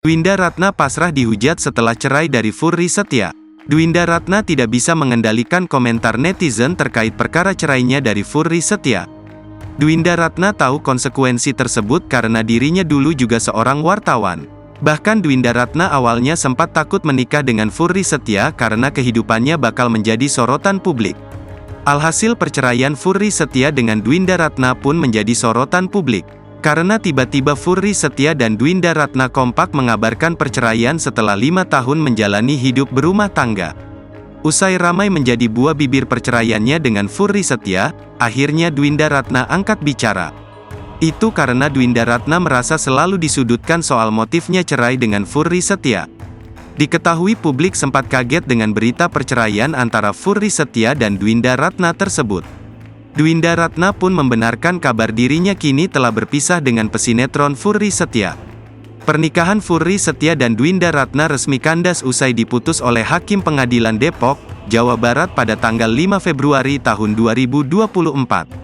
Dwinda Ratna pasrah dihujat setelah cerai dari Furry Setia. Dwinda Ratna tidak bisa mengendalikan komentar netizen terkait perkara cerainya dari Furry Setia. Dwinda Ratna tahu konsekuensi tersebut karena dirinya dulu juga seorang wartawan. Bahkan Dwinda Ratna awalnya sempat takut menikah dengan Furry Setia karena kehidupannya bakal menjadi sorotan publik. Alhasil perceraian Furry Setia dengan Dwinda Ratna pun menjadi sorotan publik. Karena tiba-tiba Furry Setia dan Dwinda Ratna kompak mengabarkan perceraian setelah 5 tahun menjalani hidup berumah tangga. Usai ramai menjadi buah bibir perceraiannya dengan Furry Setia, akhirnya Dwinda Ratna angkat bicara. Itu karena Dwinda Ratna merasa selalu disudutkan soal motifnya cerai dengan Furry Setia. Diketahui publik sempat kaget dengan berita perceraian antara Furry Setia dan Dwinda Ratna tersebut. Dwinda Ratna pun membenarkan kabar dirinya kini telah berpisah dengan pesinetron Furry Setia. Pernikahan Furry Setia dan Dwinda Ratna resmi kandas usai diputus oleh Hakim Pengadilan Depok, Jawa Barat pada tanggal 5 Februari tahun 2024.